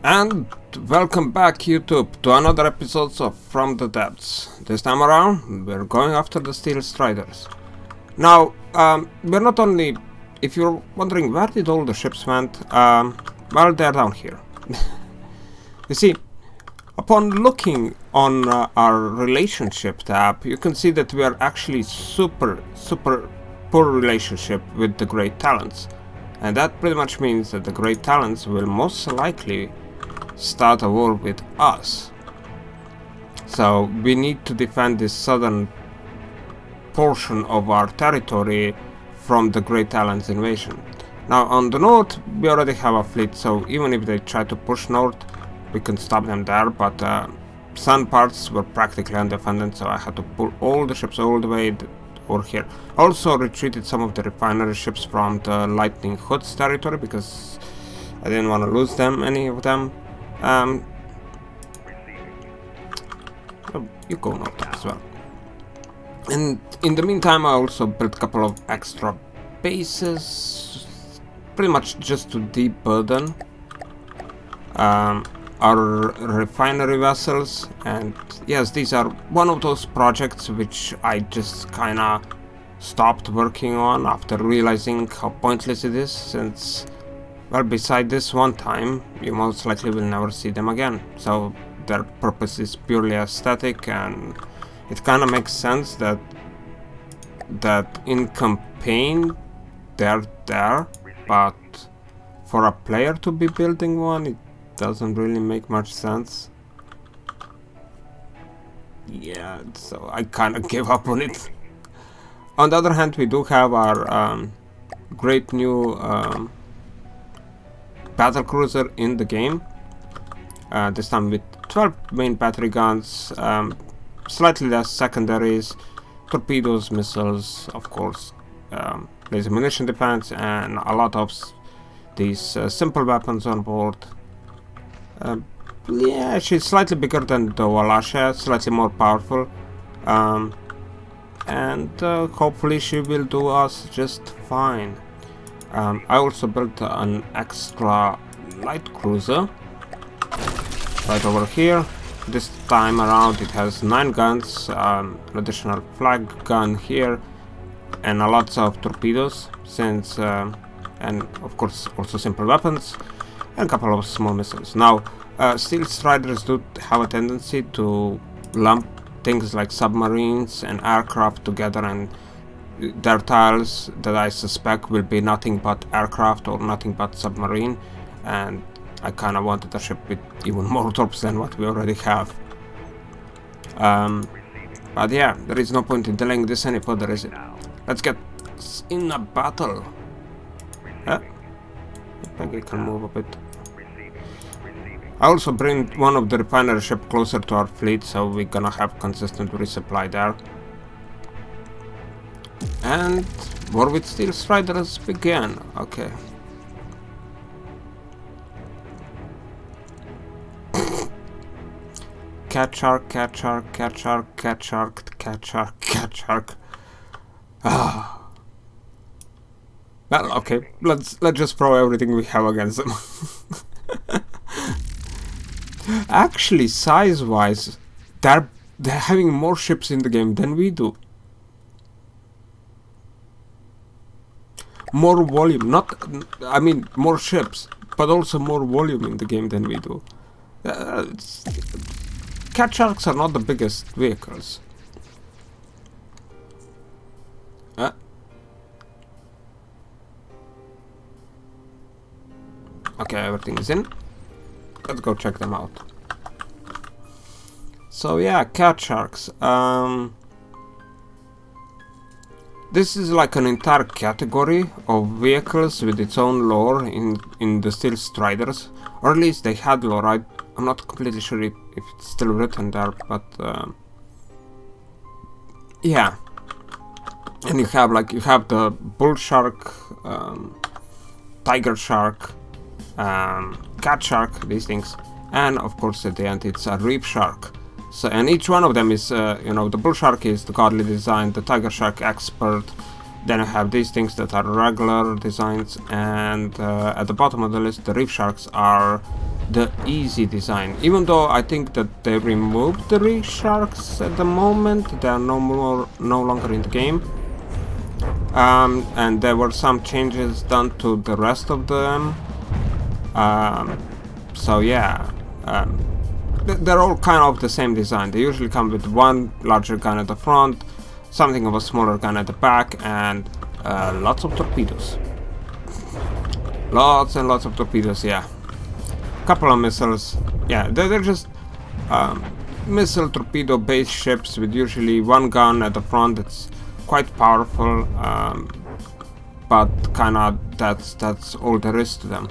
And welcome back, YouTube, to another episode of From the Depths. This time around, we're going after the Steel Striders. Now, we're not only... If you're wondering where did all the ships went, well, they're down here. You see, upon looking on our relationship tab, you can see that we are actually super poor relationship with the Great Talents. And that pretty much means that the Great Talents will most likely start a war with us. So we need to defend this southern portion of our territory from the Great Talents invasion. Now on the north we already have a fleet, so even if they try to push north we can stop them there, but some parts were practically undefended, so I had to pull all the ships all the way over here. Also retreated some of the refinery ships from the Lightning Hood's territory because I didn't want to lose them, any of them. Oh, you go north as well. And in the meantime I also built a couple of extra bases, pretty much just to deburden our refinery vessels. And yes, these are one of those projects which I just kinda stopped working on after realizing how pointless it is, since, well, beside this one time, you most likely will never see them again. So their purpose is purely aesthetic, and it kind of makes sense that in campaign they're there, but for a player to be building one, it doesn't really make much sense. Yeah, so I kind of gave up on it. On the other hand, we do have our great new battle cruiser in the game, this time with 12 main battery guns, slightly less secondaries, torpedoes, missiles, of course, laser munition defense, and a lot of these simple weapons on board. Yeah, she's slightly bigger than the Walasha, slightly more powerful, and hopefully she will do us just fine. I also built an extra light cruiser right over here. This time around it has 9 guns, an additional flag gun here, and a lots of torpedoes, since and of course also simple weapons and a couple of small missiles. Now Steel Striders do have a tendency to lump things like submarines and aircraft together, and their tiles that I suspect will be nothing but aircraft or nothing but submarine, and I kind of wanted a ship with even more torps than what we already have. But yeah, there is no point in delaying this any further, is it? Let's get in a battle. I think I can move a bit. I also bring one of the refinery ship closer to our fleet, so we're gonna have consistent resupply there. And war with Steel Striders began. Okay. Cat shark, cat shark, cat shark, cat shark, cat shark, cat shark. Ah. Well, okay. Let's just throw everything we have against them. Actually, size-wise, they're having more ships in the game than we do. More volume, I mean more ships, but also more volume in the game than we do. Cat sharks are not the biggest vehicles. Okay, everything is in. Let's go check them out. So yeah, cat sharks. This is like an entire category of vehicles with its own lore in the Steel Striders, or at least they had lore. I'm not completely sure if it's still written there, but yeah. And you have the bull shark, tiger shark, cat shark, these things, and of course at the end it's a reef shark. So, and each one of them is, you know, the bull shark is the godly design, the tiger shark expert, then you have these things that are regular designs, and at the bottom of the list the reef sharks are the easy design. Even though I think that they removed the reef sharks at the moment, they are no longer in the game. And there were some changes done to the rest of them. So yeah, they're all kind of the same design. They usually come with one larger gun at the front, something of a smaller gun at the back, and lots of torpedoes. Lots and lots of torpedoes, yeah. Couple of missiles. Yeah, they're just missile torpedo based ships with usually one gun at the front. It's quite powerful, but kinda that's all there is to them.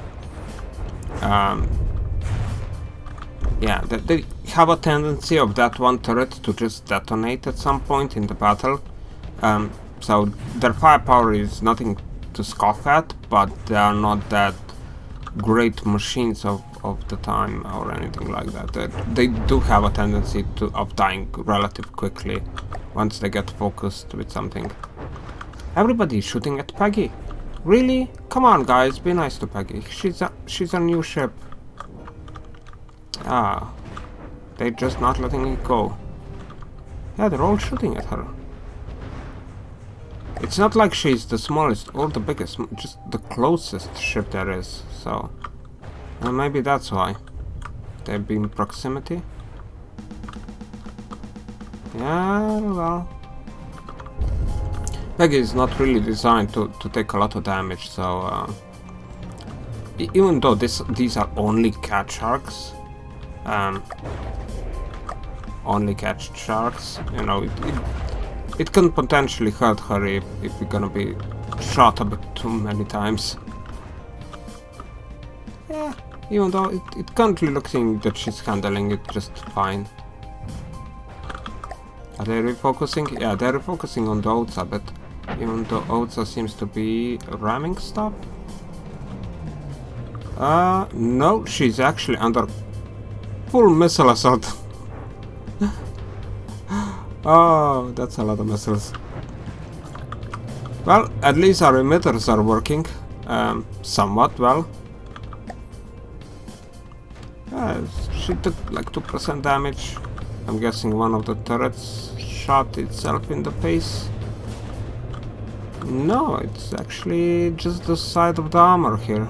Yeah, they have a tendency of that one turret to just detonate at some point in the battle. So their firepower is nothing to scoff at, but they are not that great machines of the time or anything like that. They do have a tendency of dying relatively quickly once they get focused with something. Everybody's shooting at Peggy. Really? Come on, guys, be nice to Peggy. She's a new ship. Ah, they're just not letting it go. Yeah, they're all shooting at her. It's not like she's the smallest or the biggest, just the closest ship there is, so... maybe that's why. They've been in proximity. Yeah, well... Peggy is not really designed to take a lot of damage, so... even though these are only cat sharks, only catch sharks, you know, it can potentially hurt her if you're gonna be shot a bit too many times. Yeah, even though it currently looking that she's handling it just fine. Are they refocusing? Yeah, they're refocusing on the Oats a bit, even though Oats seems to be ramming stuff. No, she's actually under full missile assault. Oh, that's a lot of missiles. Well, at least our emitters are working, somewhat well. She took like 2% damage. I'm guessing one of the turrets shot itself in the face. No, it's actually just the side of the armor here.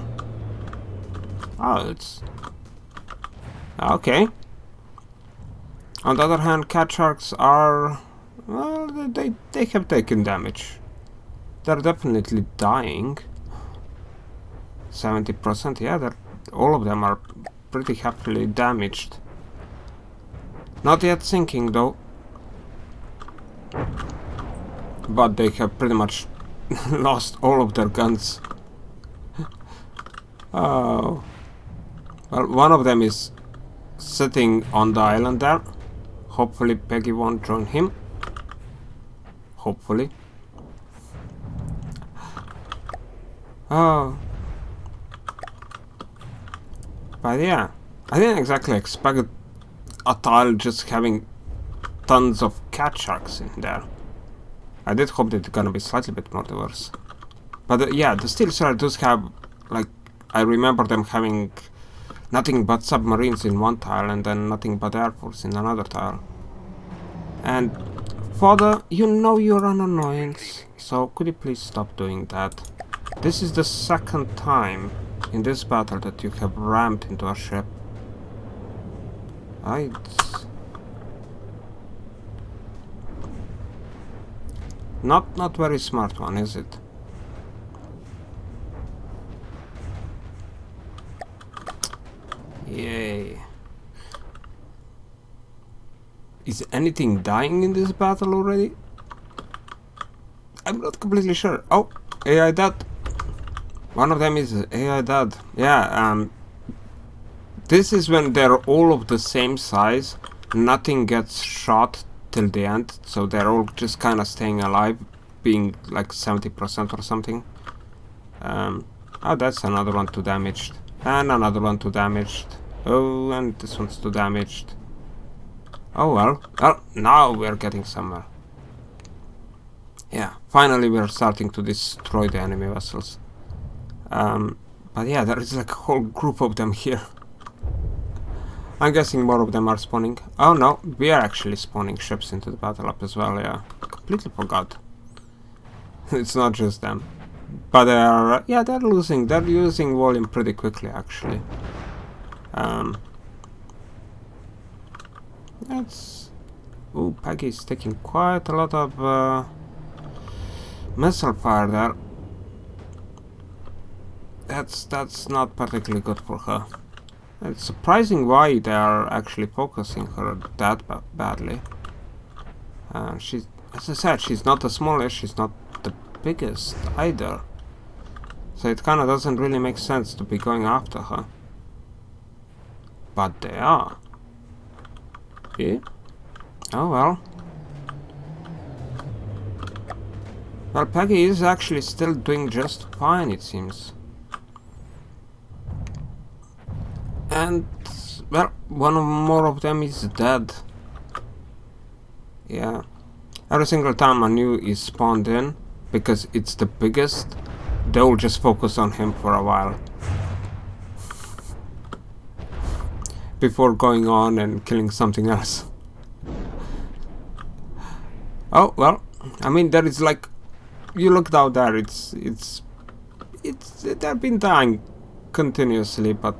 Oh, it's... okay. On the other hand, cat sharks are... well, they have taken damage. They're definitely dying. 70%, yeah, all of them are pretty heavily damaged. Not yet sinking though. But they have pretty much lost all of their guns. Oh. Well, one of them is sitting on the island there. Hopefully Peggy won't join him. Hopefully. Oh. But yeah, I didn't exactly expect a tile just having tons of cat sharks in there. I did hope that it's gonna be slightly bit more diverse. But yeah, the Steel Strider does have, like, I remember them having nothing but submarines in one tile and then nothing but Air Force in another tile. And Father, you know you're an annoyance, so could you please stop doing that? This is the second time in this battle that you have rammed into a ship. It's not very smart one, is it? Yay. Is anything dying in this battle already? I'm not completely sure. Oh, AI dead. One of them is AI dead. Yeah, this is when they're all of the same size. Nothing gets shot till the end, so they're all just kind of staying alive, being like 70% or something. Oh, that's another one too damaged. And another one too damaged. Oh, and this one's too damaged. Oh well. Well, now we're getting somewhere. Yeah, finally we're starting to destroy the enemy vessels. But yeah, there is like a whole group of them here. I'm guessing more of them are spawning. Oh no, we are actually spawning ships into the battle up as well, yeah. Completely forgot. It's not just them. But they are, yeah, they're losing, they're using volume pretty quickly actually. That's... Ooh, Peggy's taking quite a lot of missile fire there. That's not particularly good for her. It's surprising why they are actually focusing her that badly. She's, as I said, she's not the smallest, she's not the biggest either. So it kind of doesn't really make sense to be going after her. But they are. Yeah? Oh well. Well, Peggy is actually still doing just fine, it seems. And, well, one or more of them is dead. Yeah. Every single time a new is spawned in, because it's the biggest, they'll just focus on him for a while. Before going on and killing something else. Oh, well, I mean, there is like, you look down there, they've been dying continuously, but,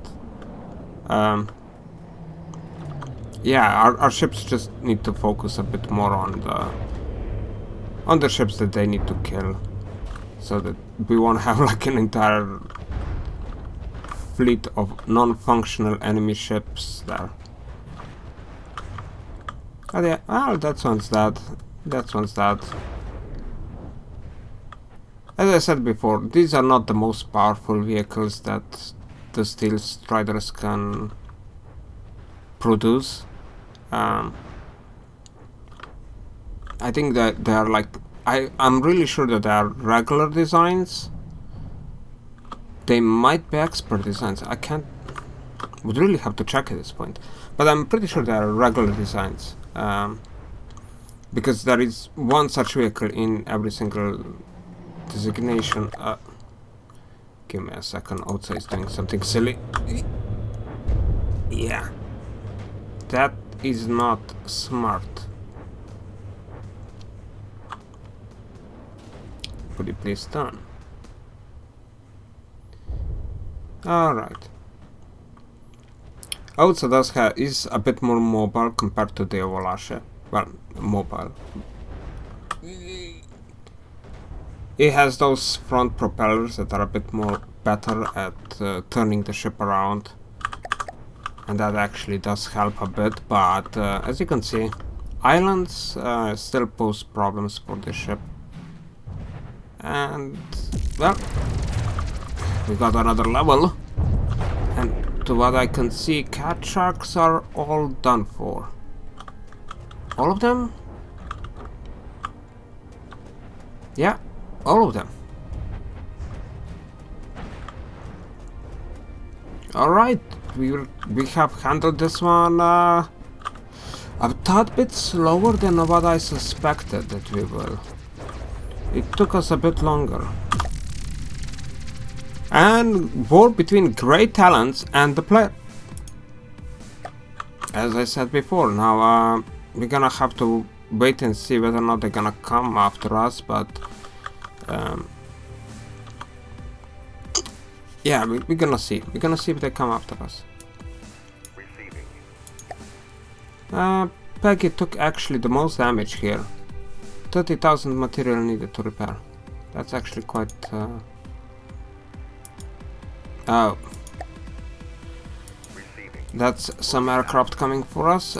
yeah, our ships just need to focus a bit more on the ships that they need to kill, so that we won't have like an entire fleet of non-functional enemy ships there. Oh yeah, oh, that one's dead. That one's dead. As I said before, these are not the most powerful vehicles that the Steel Striders can produce. I think that they are like... I'm really sure that they are regular designs. They might be expert designs. I can't... would really have to check at this point. But I'm pretty sure they are regular designs. Because there is one such vehicle in every single designation. Give me a second. Outside is doing something silly. Yeah. That is not smart. Could you please turn? Alright. Also is a bit more mobile compared to the Avalanche. Well, mobile. It has those front propellers that are a bit more better at turning the ship around. And that actually does help a bit, but as you can see, islands still pose problems for the ship. And, well, we got another level. And to what I can see, cat sharks are all done for. All of them? Yeah, all of them. Alright, we have handled this one a tad bit slower than what I suspected that we will. It took us a bit longer. And war between great talents and the player. As I said before, now we're gonna have to wait and see whether or not they're gonna come after us, but yeah, we're gonna see. We're gonna see if they come after us. Peggy took actually the most damage here. 30,000 material needed to repair. That's actually quite... oh. That's some aircraft coming for us.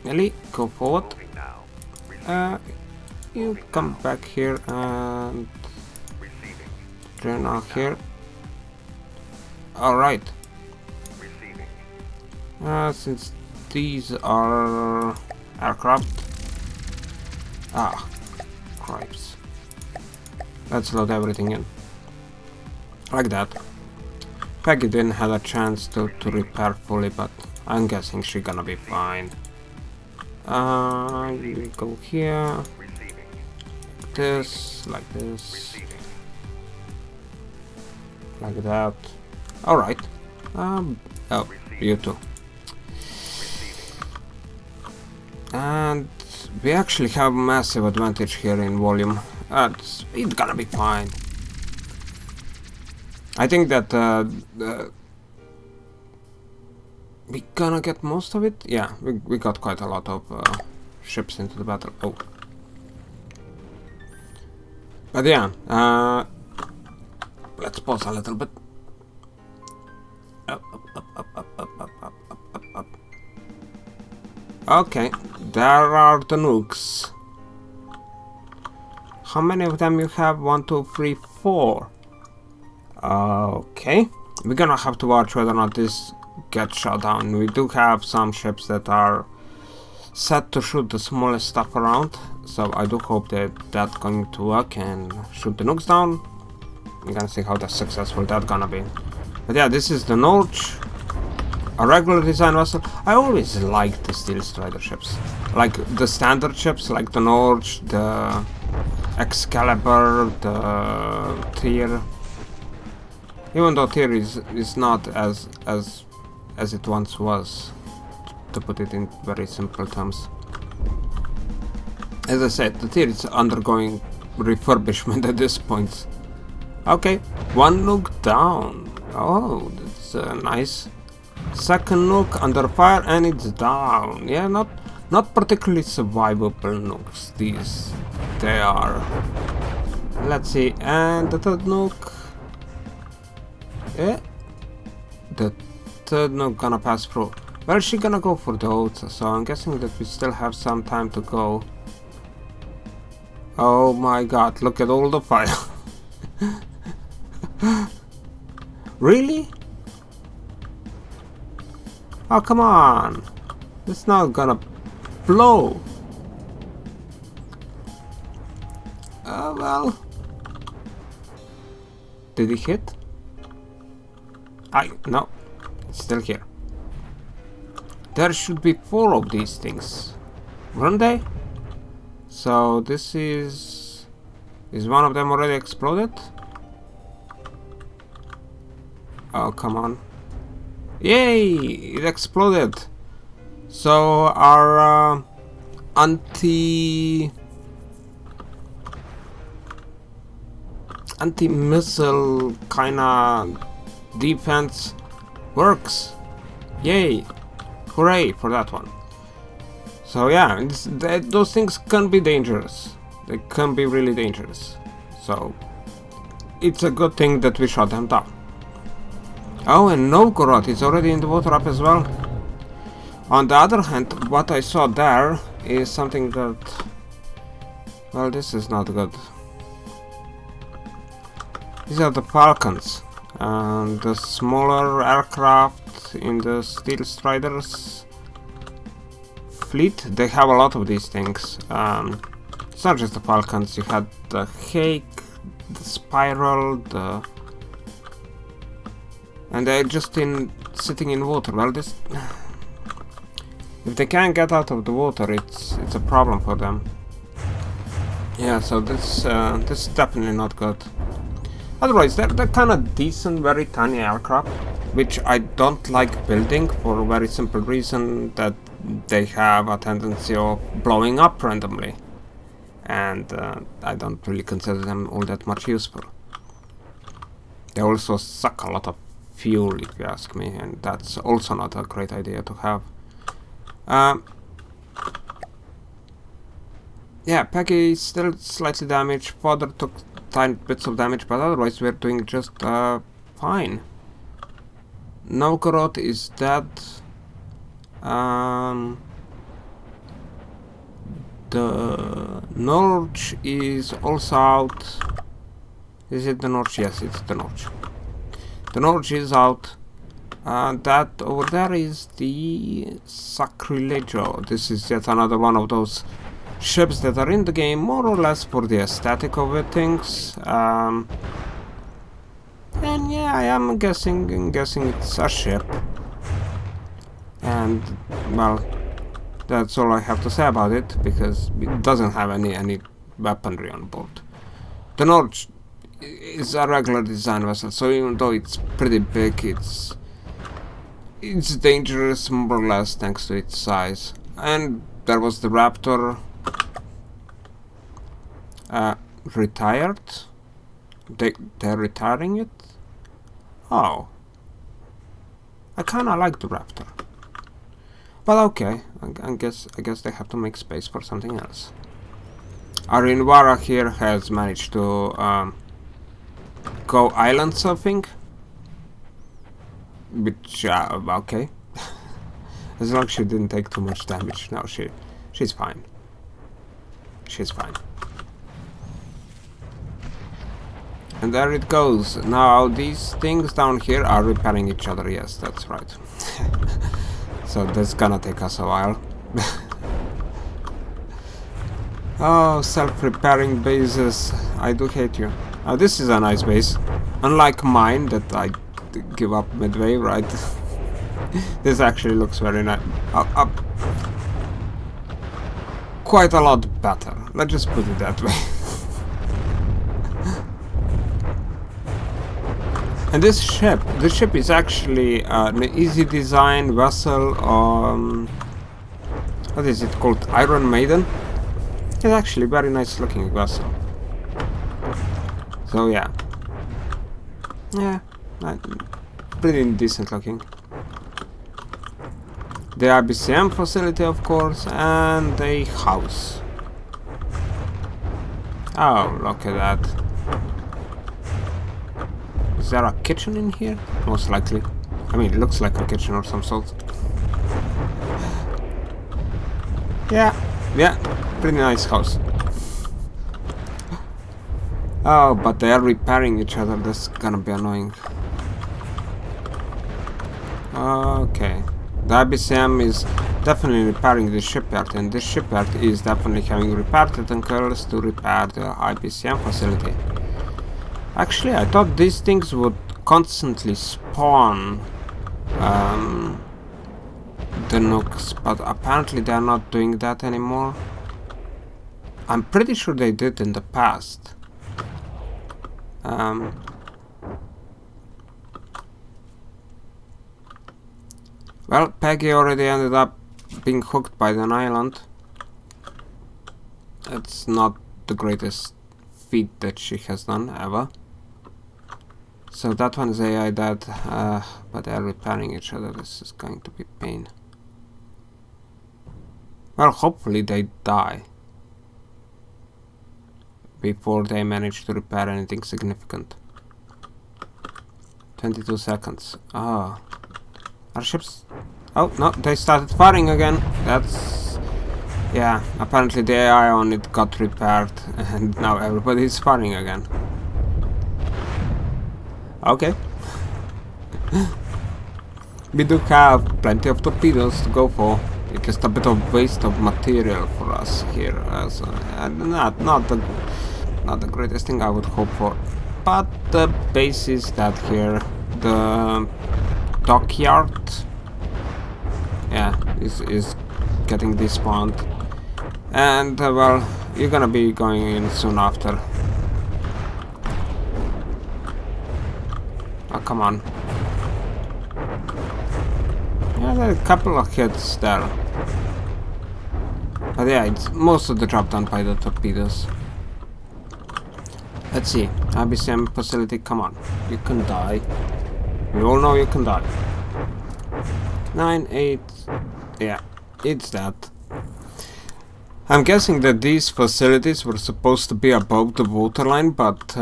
Ellie, go forward. You come back here and... turn off here. Alright. Since these are aircraft. Ah, cripes. Let's load everything in. Like that. Peggy didn't have a chance to repair fully, but I'm guessing she's gonna be fine. We go here. Like this. Like that. Alright. Oh, you too. And we actually have massive advantage here in volume. It's gonna be fine. I think that we gonna get most of it. Yeah, we got quite a lot of ships into the battle. Oh. But yeah, let's pause a little bit. Up, up, up, up, up, up, up, up, up, up. Okay, there are the nukes. How many of them you have? 1, 2, 3, 4. Okay, we're gonna have to watch whether or not this gets shot down. We do have some ships that are set to shoot the smallest stuff around, so I do hope that that's going to work and shoot the nukes down. We're gonna see how successful that's gonna be. But yeah, this is the Norge, a regular design vessel. I always liked the Steel Strider ships, like the standard ships, like the Norge, the Excalibur, the Tyr. Even though Tyr is not as it once was, to put it in very simple terms. As I said, the Tyr is undergoing refurbishment at this point. Okay, one nuke down. Oh, that's nice. Second nuke under fire and it's down. Yeah, not particularly survivable nukes. They are. Let's see, and the third nuke. Yeah, the third nuke gonna pass through. Well, she's gonna go for those, so I'm guessing that we still have some time to go. Oh my god, look at all the fire. Really? Oh, come on. It's not gonna blow. Oh, well. Did it hit? No. It's still here. There should be 4 of these things. Weren't they? So this is... Is one of them already exploded? Oh, come on. Yay! It exploded! So our anti-missile kinda defense works. Yay! Hooray for that one. So yeah, those things can be dangerous. They can be really dangerous. So it's a good thing that we shot them down. Oh, and Novgorod is already in the water up as well. On the other hand, what I saw there is something that... Well, this is not good. These are the Falcons. And the smaller aircraft in the Steel Striders fleet. They have a lot of these things. It's not just the Falcons. You had the Hake, the Spiral, the... And they're just sitting in water. Well, this... If they can't get out of the water, it's a problem for them. Yeah, so this is definitely not good. Otherwise, they're kind of decent, very tiny aircraft, which I don't like building for a very simple reason that they have a tendency of blowing up randomly. And I don't really consider them all that much useful. They also suck a lot of fuel, if you ask me, and that's also not a great idea to have. Yeah, Peggy is still slightly damaged. Father took tiny bits of damage, but otherwise we're doing just fine. Novgorod is dead. The Norge is also out. Is it the Norge? Yes, it's the Norge. The Norge is out. That over there is the Sacrilegio. This is yet another one of those ships that are in the game more or less for the aesthetic of it things. And yeah, I am guessing it's a ship. And well, that's all I have to say about it, because it doesn't have any weaponry on board. The Norge is a regular design vessel, so even though it's pretty big, it's it's dangerous more or less thanks to its size. And there was the Raptor. Retired? They're retiring it? Oh. I kinda like the Raptor. But okay, I guess they have to make space for something else. Arinwara here has managed to go island surfing. Which, okay. As long as she didn't take too much damage. No, she's fine. She's fine. And there it goes. Now these things down here are repairing each other. Yes, that's right. So that's gonna take us a while. Oh, self-repairing bases. I do hate you. Oh, this is a nice base. Unlike mine that I give up midway, right? This actually looks very nice. Quite a lot better. Let's just put it that way. And this ship is actually an easy design vessel. What is it called? Iron Maiden. It's actually a very nice looking vessel. So yeah, pretty decent looking. The IBCM facility, of course, and a house. Oh, look at that. Is there a kitchen in here? Most likely. I mean, it looks like a kitchen or some sort. Yeah, pretty nice house. Oh, but they are repairing each other. That's gonna be annoying. Okay. The IBCM is definitely repairing the shipyard, and this shipyard is definitely having repair technicals to repair the IBCM facility. Actually, I thought these things would constantly spawn the nukes, but apparently they're not doing that anymore. I'm pretty sure they did in the past. Well, Peggy already ended up being hooked by an island. It's not the greatest feat that she has done ever. So that one's AI dead, but they're repairing each other. This is going to be pain. Well, hopefully they die before they manage to repair anything significant. 22 seconds. Oh. Our ships... Oh, no, they started firing again. That's... Yeah, apparently the AI on it got repaired and now everybody is firing again. Okay. We do have plenty of torpedoes to go for. It's just a bit of waste of material for us here, as not the greatest thing I would hope for. But the base is that here, the dockyard, yeah, is getting despawned, and well, you're gonna be going in soon after. Oh, come on. Yeah, there are a couple of hits there. But yeah, it's most of the job done by the torpedoes. Let's see. IBCM facility, come on. You can die. We all know you can die. 9, 8... Yeah, it's that. I'm guessing that these facilities were supposed to be above the waterline, but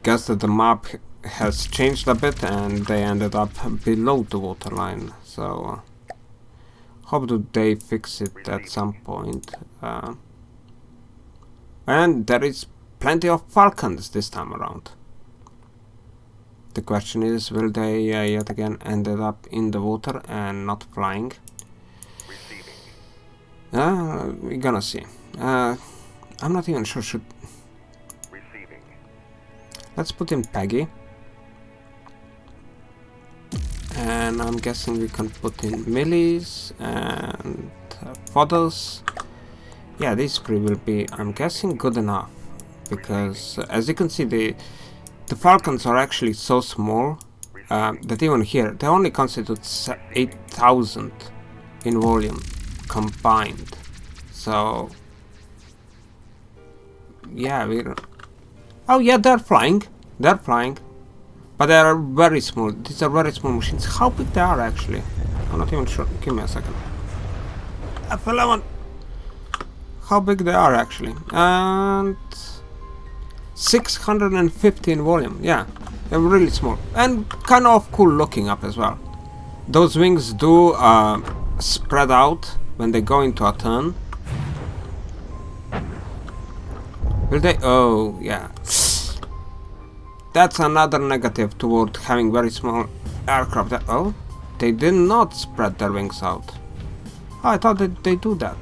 guess that the map has changed a bit and they ended up below the waterline. So hope that they fix it at some point. And there is plenty of Falcons this time around. The question is, will they yet again ended up in the water and not flying? We're gonna see. I'm not even sure. Let's put in Peggy. And I'm guessing we can put in Millies and Photos. Yeah, these three will be, I'm guessing, good enough. Because as you can see, the Falcons are actually so small that even here they only constitute 8,000 in volume combined. So yeah, we're... Oh yeah, they're flying, but they are very small. These are very small machines. How big they are actually, I'm not even sure. Give me a second. F11. How big they are actually. And 615 volume. Yeah, they're really small and kind of cool looking up as well. Those wings do spread out when they go into a turn. Will they? Oh yeah, that's another negative toward having very small aircraft. Oh, they did not spread their wings out. Oh, I thought that they do that.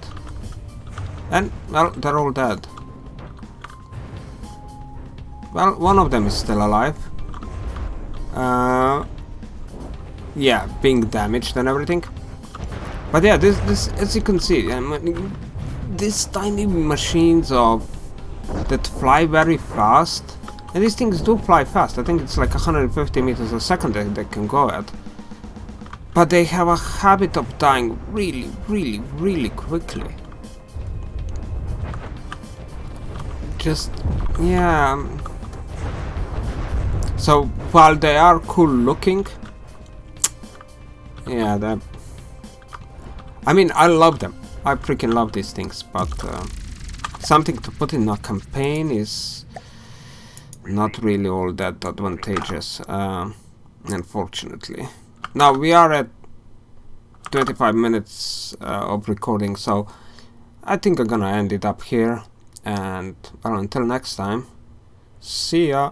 And well, they're all dead. Well, one of them is still alive. Yeah, being damaged and everything. But yeah, this, as you can see, these tiny machines that fly very fast, and these things do fly fast. I think it's like 150 meters a second that they can go at. But they have a habit of dying really, really, really quickly. Just, yeah. So while they are cool looking, yeah, I mean, I love them. I freaking love these things, but something to put in a campaign is not really all that advantageous, unfortunately. Now we are at 25 minutes of recording, so I think I'm gonna end it up here, and well, until next time, see ya.